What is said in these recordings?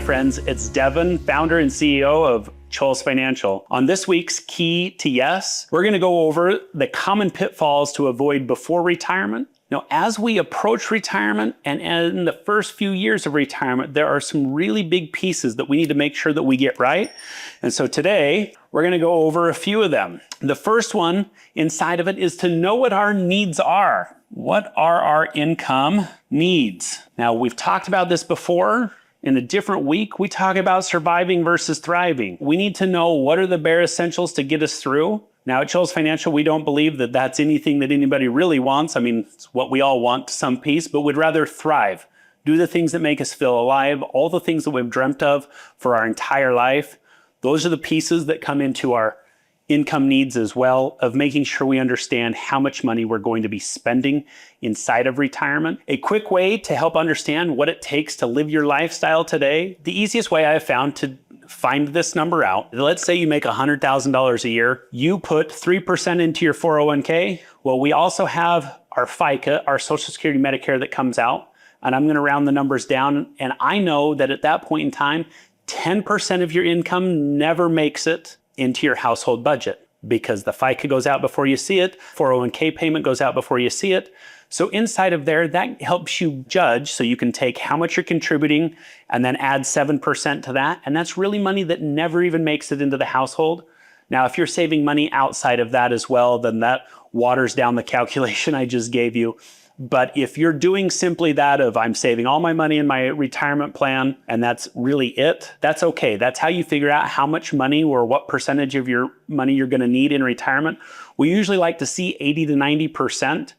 friends, it's Devin, founder and CEO of Choules Financial. On this week's Key to Yes, we're going to go over the common pitfalls to avoid before retirement. Now, as we approach retirement and in the first few years of retirement, there are some really big pieces that we need to make sure that we get right. And so today, we're going to go over a few of them. The first one inside of it is to know what our needs are. What are our income needs? Now, we've talked about this before. In a different week, we talk about surviving versus thriving. We need to know what are the bare essentials to get us through. Now at Choules Financial, we don't believe that that's anything that anybody really wants. I mean, it's what we all want to some piece, but we'd rather thrive. Do the things that make us feel alive, all the things that we've dreamt of for our entire life. Those are the pieces that come into our income needs as well, of making sure we understand how much money we're going to be spending inside of retirement. A quick way to help understand what it takes to live your lifestyle today, the easiest way I've found to find this number out, let's say you make $100,000 a year, you put 3% into your 401k. Well, we also have our FICA, our Social Security Medicare that comes out, and I'm gonna round the numbers down, and I know that at that point in time, 10% of your income never makes it into your household budget because the FICA goes out before you see it, 401k payment goes out before you see it. So inside of there, that helps you judge, so you can take how much you're contributing and then add 7% to that. And that's really money that never even makes it into the household. Now, if you're saving money outside of that as well, then that waters down the calculation I just gave you. But if you're doing simply that of I'm saving all my money in my retirement plan and that's really it, that's okay. That's how you figure out how much money or what percentage of your money you're gonna need in retirement. We usually like to see 80 to 90%.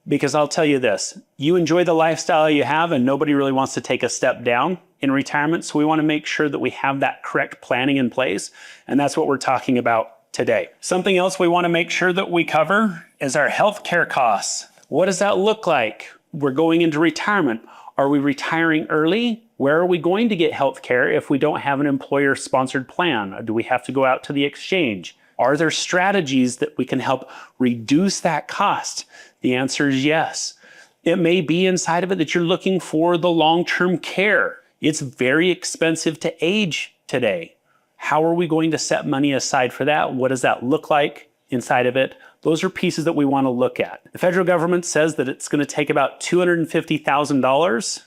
Because I'll tell you this, you enjoy the lifestyle you have and nobody really wants to take a step down in retirement. So we want to make sure that we have that correct planning in place. And that's what we're talking about today. Something else we want to make sure that we cover is our healthcare costs. What does that look like? We're going into retirement. Are we retiring early? Where are we going to get healthcare if we don't have an employer-sponsored plan? Do we have to go out to the exchange? Are there strategies that we can help reduce that cost? The answer is yes. It may be inside of it that you're looking for the long-term care. It's very expensive to age today. How are we going to set money aside for that? What does that look like inside of it? Those are pieces that we want to look at. The federal government says that it's going to take about $250,000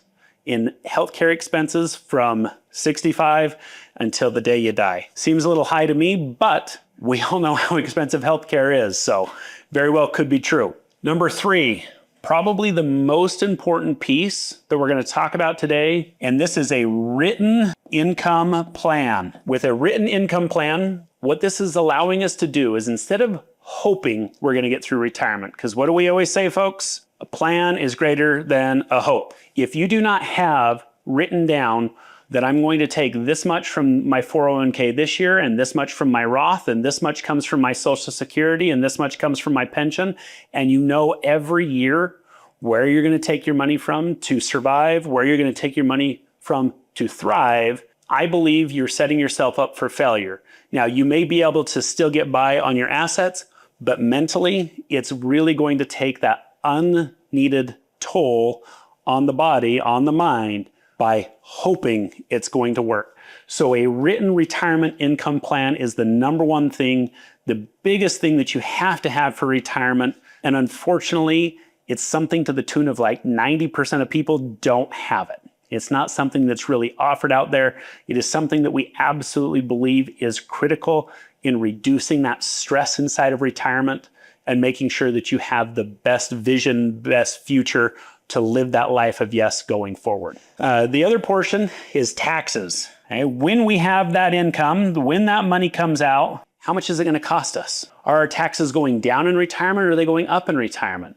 in healthcare expenses from 65 until the day you die. Seems a little high to me, but we all know how expensive healthcare is, so very well could be true. Number 3, probably the most important piece that we're going to talk about today, and this is a written income plan. With a written income plan, what this is allowing us to do is instead of hoping we're going to get through retirement, because what do we always say, folks? A plan is greater than a hope. If you do not have written down that I'm going to take this much from my 401k this year, and this much from my Roth, and this much comes from my Social Security, and this much comes from my pension, and you know every year where you're going to take your money from to survive, where you're going to take your money from to thrive, I believe you're setting yourself up for failure. Now, you may be able to still get by on your assets, but mentally, it's really going to take that unneeded toll on the body, on the mind, by hoping it's going to work. So a written retirement income plan is the number one thing, the biggest thing that you have to have for retirement. And unfortunately, it's something to the tune of like 90% of people don't have it. It's not something that's really offered out there. It is something that we absolutely believe is critical in reducing that stress inside of retirement and making sure that you have the best vision, best future to live that life of yes going forward. The other portion is taxes. Okay? When we have that income, when that money comes out, how much is it going to cost us? Are our taxes going down in retirement or are they going up in retirement?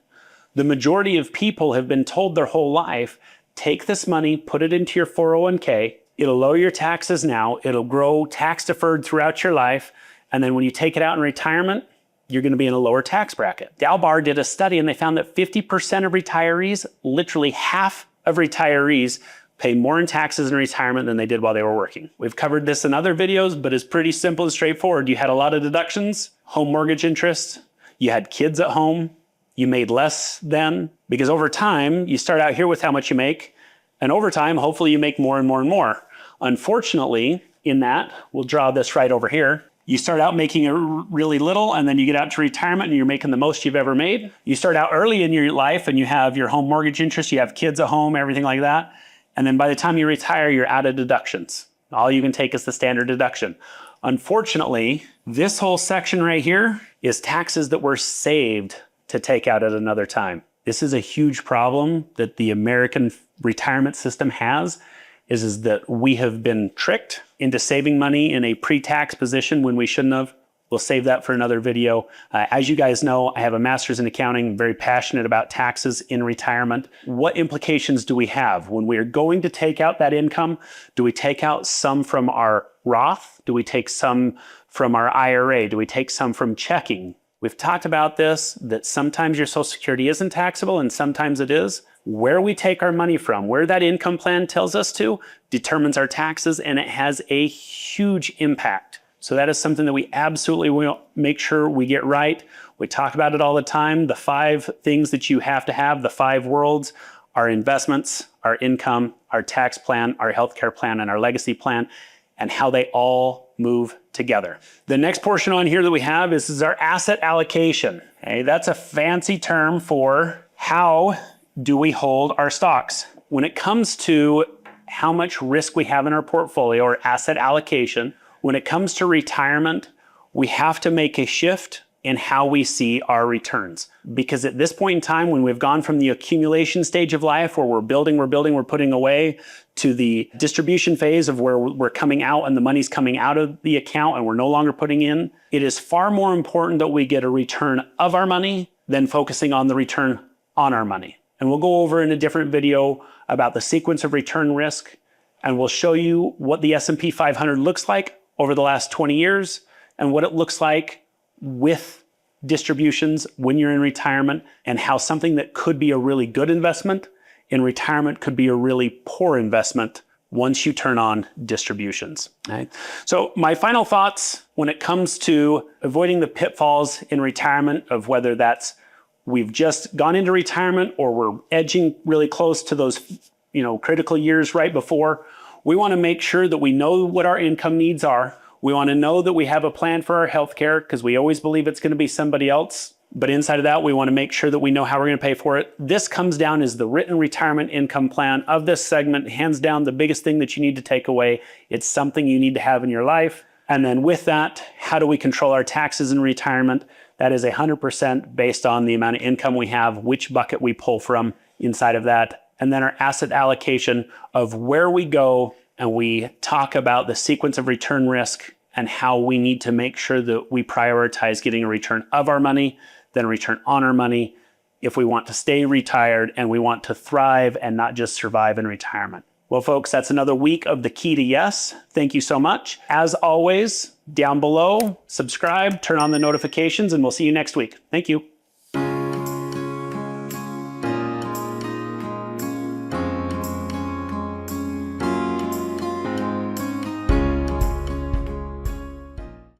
The majority of people have been told their whole life, take this money, put it into your 401k, it'll lower your taxes now, it'll grow tax deferred throughout your life, and then when you take it out in retirement, you're going to be in a lower tax bracket. Dalbar did a study and they found that 50% of retirees, literally half of retirees, pay more in taxes in retirement than they did while they were working. We've covered this in other videos, but it's pretty simple and straightforward. You had a lot of deductions, home mortgage interest, you had kids at home, you made less than, because over time, you start out here with how much you make, and over time, hopefully you make more and more and more. Unfortunately, in that, we'll draw this right over here. You start out making it really little, and then you get out to retirement and you're making the most you've ever made. You start out early in your life and you have your home mortgage interest, you have kids at home, everything like that. And then by the time you retire, you're out of deductions. All you can take is the standard deduction. Unfortunately, this whole section right here is taxes that were saved to take out at another time. This is a huge problem that the American retirement system has, is that we have been tricked into saving money in a pre-tax position when we shouldn't have. We'll save that for another video. As you guys know, I have a master's in accounting. I'm very passionate about taxes in retirement. What implications do we have when we're going to take out that income? Do we take out some from our Roth? Do we take some from our IRA? Do we take some from checking? We've talked about this, that sometimes your Social Security isn't taxable and sometimes it is. Where we take our money from, where that income plan tells us to, determines our taxes, and it has a huge impact. So that is something that we absolutely will make sure we get right. We talk about it all the time. The 5 things that you have to have, the 5 worlds, our investments, our income, our tax plan, our healthcare plan, and our legacy plan, and how they all move together. The next portion on here that we have is our asset allocation. Okay, that's a fancy term for how do we hold our stocks. When it comes to how much risk we have in our portfolio or asset allocation, when it comes to retirement, we have to make a shift in how we see our returns. Because at this point in time, when we've gone from the accumulation stage of life where we're building, we're putting away, to the distribution phase of where we're coming out and the money's coming out of the account and we're no longer putting in, it is far more important that we get a return of our money than focusing on the return on our money. And we'll go over in a different video about the sequence of return risk, and we'll show you what the S&P 500 looks like over the last 20 years and what it looks like with distributions when you're in retirement, and how something that could be a really good investment in retirement could be a really poor investment once you turn on distributions. Right? So my final thoughts when it comes to avoiding the pitfalls in retirement, of whether that's we've just gone into retirement or we're edging really close to those critical years right before, we want to make sure that we know what our income needs are. We want to know that we have a plan for our healthcare, because we always believe it's going to be somebody else. But inside of that, we want to make sure that we know how we're going to pay for it. This comes down as the written retirement income plan of this segment. Hands down, the biggest thing that you need to take away. It's something you need to have in your life. And then with that, how do we control our taxes in retirement? That is 100% based on the amount of income we have, which bucket we pull from inside of that. And then our asset allocation of where we go, and we talk about the sequence of return risk and how we need to make sure that we prioritize getting a return of our money, then a return on our money, if we want to stay retired and we want to thrive and not just survive in retirement. Well, folks, that's another week of The Key to Yes. Thank you so much. As always, down below, subscribe, turn on the notifications, and we'll see you next week. Thank you.